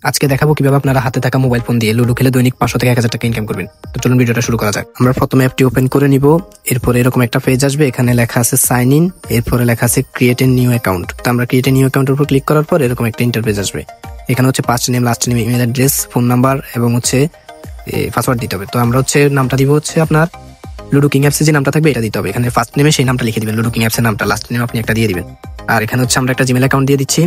আজকে দেখাবো কিভাবে আপনারা হাতে থাকা মোবাইল ফোন দিয়ে লুডো খেলে দৈনিক 500 থেকে 1000 টাকা ইনকাম করবেন। তো চলুন ভিডিওটা শুরু করা যাক। আমরা প্রথমে অ্যাপটি ওপেন করে নিব। এরপরে এরকম একটা পেজ আসবে, এখানে লেখা আছে সাইন ইন, এরপরে লেখা আছে ক্রিয়েট এ নিউ অ্যাকাউন্ট। তো আমরা ক্রিয়েট এ নিউ অ্যাকাউন্টের উপর ক্লিক করার পর এরকম একটা ইন্টারফেস আসবে। এখানে হচ্ছে first name, last name, email address, phone number এবং হচ্ছে পাসওয়ার্ড দিতে হবে। তো আমরা হচ্ছে নামটা দিব হচ্ছে আপনার লুডো কিং অ্যাপসে যে নামটা থাকবে এটা দিতে হবে। এখানে ফার্স্ট নেমে সেই নামটা লিখে দিবেন, লুডো কিং অ্যাপসের নামটা, লাস্ট নেম আপনি একটা দিয়ে দিবেন। আর এখানে হচ্ছে আমরা একটা জিমেল অ্যাকাউন্ট দিয়ে দিচ্ছি।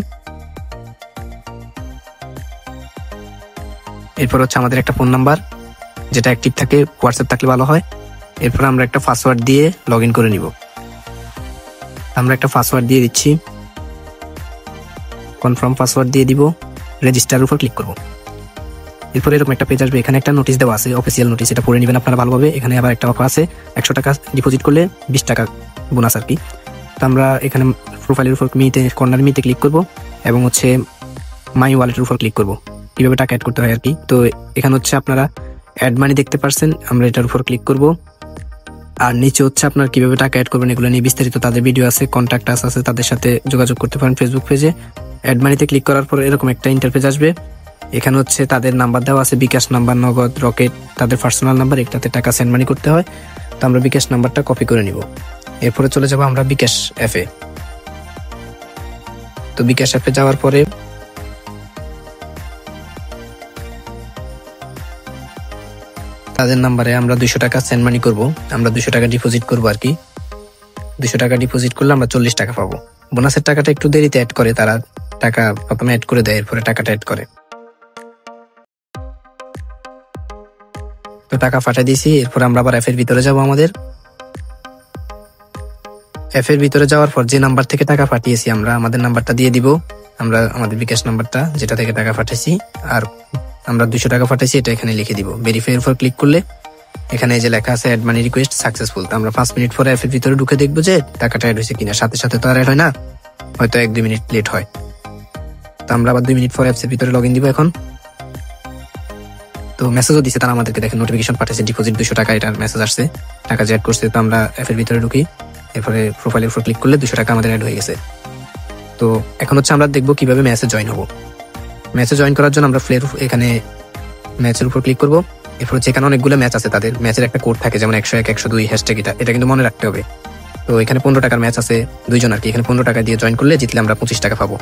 এরপর হচ্ছে আমাদের একটা ফোন নাম্বার যেটা অ্যাক্টিভ থাকে, হোয়াটসঅ্যাপ থাকলে ভালো হয়। এরপর আমরা একটা পাসওয়ার্ড দিয়ে লগ ইন করে নিব। আমরা একটা পাসওয়ার্ড দিয়ে দিচ্ছি, কনফার্ম পাসওয়ার্ড দিয়ে দিব, রেজিস্টারের উপর ক্লিক করব। এরপর এরকম একটা পেজ আসবে, এখানে একটা নোটিশ দেওয়া আছে, অফিসিয়াল নোটিশ, এটা পড়ে নেবেন আপনারা ভালোভাবে। এখানে আবার একটা অফার আছে, 100 টাকা ডিপোজিট করলে 20 টাকা বোনাস আর কি। তো আমরা এখানে প্রোফাইলের উপর কর্নার মিতে ক্লিক করব এবং হচ্ছে মাই ওয়ালেটের উপর ক্লিক করব, কিভাবে টাকা অ্যাড করতে হয় আর কি। তো এখানে হচ্ছে আপনারা অ্যাড মানি দেখতে পারছেন, আমরা এটার উপর ক্লিক করব। আর নিচে হচ্ছে আপনার কিভাবে টাকা অ্যাড করবেন এগুলো নিয়ে বিস্তারিত তাদের ভিডিও আছে, কন্ট্যাক্ট আছে, তাদের সাথে যোগাযোগ করতে পারেন ফেসবুক পেজে। অ্যাড মানিতে ক্লিক করার পর এরকম একটা ইন্টারফেস আসবে, এখানে হচ্ছে তাদের নাম্বার দেওয়া আছে, বিকাশ নাম্বার, নগদ, রকেট, তাদের পার্সোনাল নাম্বার, একটাতে টাকা সেন্ড মানি করতে হয়। তো আমরা বিকাশ নাম্বারটা কপি করে নিব। এরপরে চলে যাব আমরা বিকাশ অ্যাপে। তো বিকাশ অ্যাপে যাওয়ার পরে তাদের নাম্বারে আমরা 200 টাকা সেন্ড মানি করব। আমরা 200 টাকা ডিপোজিট করবো আর কি। 200 টাকা ডিপোজিট করলে আমরা 40 টাকা পাবো। বোনাসের টাকাটা একটু দেরিতে অ্যাড করে, তারা টাকা প্রথমে অ্যাড করে দেয়, এরপরে টাকাটা অ্যাড করে। তো টাকা পাঠিয়ে দিয়েছি। এরপর আমরা আবার অ্যাপের ভিতরে যাব। অ্যাপের ভিতরে যাওয়ার পর যে নাম্বার থেকে টাকা পাঠিয়েছি আমরা আমাদের নাম্বারটা দিয়ে দিব, আমরা আমাদের বিকাশ নাম্বারটা যেটা থেকে টাকা পাঠিয়েছি, আর আমরা 200 টাকা পাঠিয়েছি এটা এখানে লিখে দিব। ভেরিফাই এর উপর ক্লিক করলে এখানে যে লেখা আছে অ্যাড মানি রিকোয়েস্ট সাকসেসফুল। তো আমরা 5 মিনিট পরে অ্যাপের ভিতরে ঢুকে দেখবো যে টাকাটা অ্যাড হয়েছে কিনা। সাথে সাথে তো আর অ্যাড হয় না, হয়তো 1-2 মিনিট লেট হয়। তো আমরা আবার 2 মিনিট পরে অ্যাপের ভিতরে লগ ইন দিব এখন। তো মেসেজও দিচ্ছে তারা আমাদেরকে, দেখেন নোটিফিকেশন পাঠিয়েছে, ডিপোজিট 200 টাকা, এটার মেসেজ আসছে, টাকা যে অ্যাড করছে। তো আমরা অ্যাপের ভিতরে ঢুকি, এরপরে প্রোফাইলের উপর ক্লিক করলে 200 টাকা আমাদের অ্যাড হয়ে গেছে। তো এখন হচ্ছে আমরা দেখবো কিভাবে ম্যাচে জয়েন হবো। ম্যাচে জয়েন করার জন্য আমরা এখানে ম্যাচের উপর ক্লিক করবো। এরপর হচ্ছে এখানে অনেকগুলো ম্যাচ আছে, তাদের ম্যাচের একটা কোড থাকে, যেমন 101, 102 হ্যাশট্যাগ, এটা কিন্তু মনে রাখতে হবে। তো এখানে 15 টাকার ম্যাচ আছে, 2 জন আর কি। এখানে 15 টাকা দিয়ে জয়েন করলে জিতলে আমরা 25 টাকা পাবো।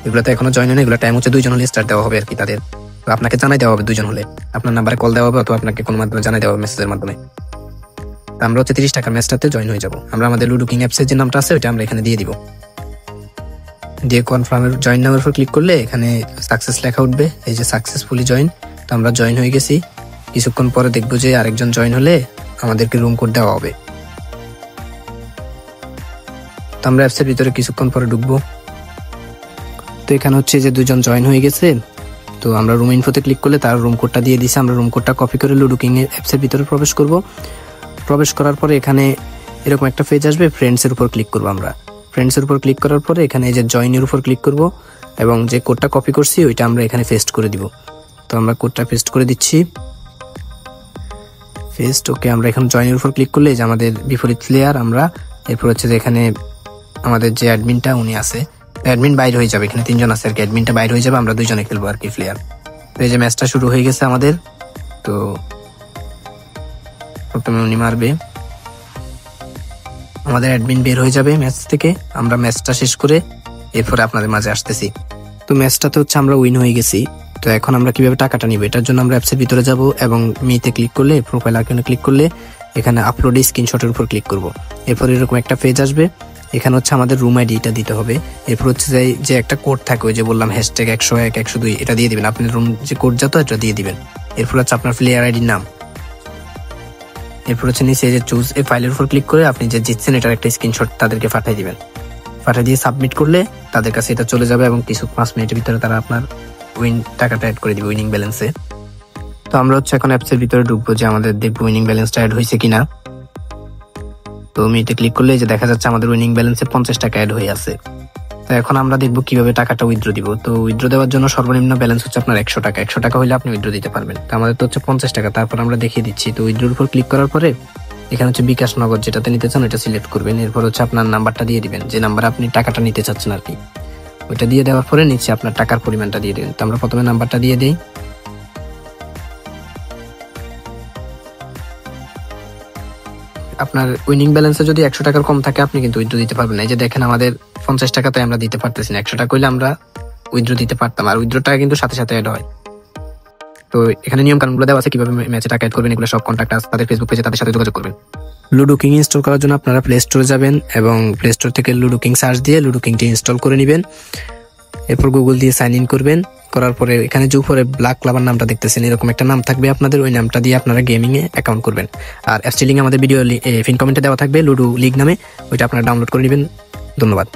এগুলোতে এখনো জয়েন হয় না, এগুলো টাইম হচ্ছে 2 জন হলে স্টার্ট দেওয়া হবে আর কি তাদের। তো আপনাকে জানাই দেওয়া হবে 2 জন হলে, আপনার নাম্বারে কল দেওয়া হবে অথবা আপনাকে কোনো মাধ্যমে জানাই দেওয়া হবে মেসেজের মাধ্যমে। তো আমরা হচ্ছে 30 টাকার ম্যাচটাতে জয়েন হয়ে যাবো। আমরা আমাদের লুডো কিং অ্যাপসের যে নামটা আছে ওইটা আমরা এখানে দিয়ে দিব। দিয়ে কনফার্মের জয়েন নামের উপর ক্লিক করলে এখানে সাকসেস লেখা উঠবে, এই যে সাকসেসফুলি জয়েন। তো আমরা জয়েন হয়ে গেছি। কিছুক্ষণ পরে দেখবো যে আরেকজন জয়েন হলে আমাদেরকে রুম কোড দেওয়া হবে। তো আমরা অ্যাপসের ভিতরে কিছুক্ষণ পরে ঢুকবো। তো এখানে হচ্ছে যে 2 জন জয়েন হয়ে গেছে। তো আমরা রুম ইনফোতে ক্লিক করলে তার রুম কোডটা দিয়ে দিছে, আমরা রুম কোডটা কপি করে লুডো কিং অ্যাপসের ভিতরে প্রবেশ করব। প্রবেশ করার পরে এখানে এরকম একটা পেজ আসবে, ফ্রেন্ডসের উপর ক্লিক করবো। আমরা ফ্রেন্ডসের উপর ক্লিক করার পরে এখানে এই যে জয়েনের উপর ক্লিক করব এবং যে কোডটা কপি করছি ওইটা আমরা এখানে পেস্ট করে দিব। তো আমরা কোডটা পেস্ট করে দিচ্ছি, পেস্ট। ওকে, আমরা এখন জয়েনের উপর ক্লিক করলে যে আমাদের বিপরীত প্লেয়ার আমরা। এরপর হচ্ছে যে এখানে আমাদের যে অ্যাডমিনটা উনি আছে, অ্যাডমিন বাইরে হয়ে যাবে, এখানে 3 জন আছে আর কি, অ্যাডমিনটা বাইরে হয়ে যাবে, আমরা 2 জনে খেলবো আর কি প্লেয়ার। তো এই যে ম্যাচটা শুরু হয়ে গেছে আমাদের। তো প্রথমে উনি মারবে, আমাদের অ্যাডমিন বের হয়ে যাবে ম্যাচ থেকে। আমরা ম্যাচটা শেষ করে এরপরে আপনাদের মাঝে আসতেছি। তো ম্যাচটাতে হচ্ছে আমরা উইন হয়ে গেছি। তো এখন আমরা কিভাবে টাকাটা নিব এটার জন্য আমরা অ্যাপসের ভিতরে যাব এবং মিতে ক্লিক করলে, প্রোফাইল আইকনে ক্লিক করলে এখানে আপলোড স্ক্রিনশটের উপর ক্লিক করব। এরপর এরকম একটা পেজ আসবে, এখানে হচ্ছে আমাদের রুম আইডিটা দিতে হবে। এরপর হচ্ছে যে একটা কোড থাকে, ওই যে বললাম হ্যাশট্যাগ 101, 102, এটা দিয়ে দিবেন। আপনার রুম যে কোড যত এটা দিয়ে দিবেন। এরপর হচ্ছে আপনার প্লেয়ার আইডির নাম। এরপর হচ্ছে নিচে যে চুজ এ ফাইলের উপর ক্লিক করে আপনি যে জিতছেন এটার একটা স্ক্রিনশট তাদেরকে পাঠিয়ে দিবেন। পাঠিয়ে দিয়ে সাবমিট করলে তাদের কাছে এটা চলে যাবে এবং কিছু 5 মিনিটের ভিতরে তারা আপনার টাকাটা অ্যাড করে দিবে উইনিং ব্যালেন্সে। তো আমরা হচ্ছে এখন অ্যাপসের ভিতরে ঢুকবো, যে আমাদের দেখবো উইনিং ব্যালেন্সটা অ্যাড হয়েছে কিনা। তো মিতে ক্লিক করলে যে দেখা যাচ্ছে আমাদের উইনিং ব্যালেন্সে 50 টাকা অ্যাড হয়ে আছে। তো এখন আমরা দেখবো কিভাবে টাকাটা উইথড্র দিব। তো উইথড্র দেওয়ার জন্য সর্বনিম্ন ব্যালেন্স হচ্ছে আপনার 100 টাকা। 100 টাকা হলে আপনি উইথড্র দিতে পারবেন। তো আমাদের তো হচ্ছে 50 টাকা। তারপর আমরা দেখিয়ে দিচ্ছি। তো উইথড্রোর উপর ক্লিক করার পরে এখানে হচ্ছে বিকাশ, নগদ যেটাতে নিতে চান এটা সিলেক্ট করবেন। এরপর হচ্ছে আপনার নাম্বারটা দিয়ে দিবেন, যে নাম্বারে আপনি টাকাটা নিতে চাচ্ছেন আর কি। ওইটা দিয়ে দেওয়ার পরে নিচে আপনার টাকার পরিমাণটা দিয়ে দিন। তো আমরা প্রথমে নাম্বারটা দিয়ে দিই। আপনার উইনিং ব্যালেন্সে যদি 100 টাকার কম থাকে আপনি কিন্তু উইথড্র দিতে পারবেন না। এই যে দেখেন আমাদের 50 টাকাতে আমরা দিতে পারতেছি না, 100 টাকা হইলে আমরা উইথড্র দিতে পারতাম, আর উইথড্র টাকা কিন্তু সাথে সাথে অ্যাড হয়। তো এখানে নিয়ম কানুনগুলো দেওয়া আছে কিভাবে ম্যাচে টাকা অ্যাড করবেন, এগুলো সব কন্ট্যাক্ট আছে তাদের ফেসবুক পেজে, তাদের সাথে যোগাযোগ করবেন। লুডো কিং ইনস্টল করার জন্য আপনারা প্লে স্টোরে যাবেন এবং প্লে স্টোর থেকে লুডো কিং সার্চ দিয়ে লুডো কিংটি ইনস্টল করে নেবেন। এরপর গুগল দিয়ে সাইন ইন করবেন। করার পরে এখানে যে উপরে ব্ল্যাক ক্লাবার নামটা দেখতেছেন, এরকম একটা নাম থাকবে আপনাদের, ওই নামটা দিয়ে আপনারা গেমিং এ অ্যাকাউন্ট করবেন। আর অ্যাপসটি লিঙ্ক আমাদের ভিডিও পিন কমেন্টে দেওয়া থাকবে, লুডো লিগ নামে, ওইটা আপনারা ডাউনলোড করে নেবেন। ধন্যবাদ।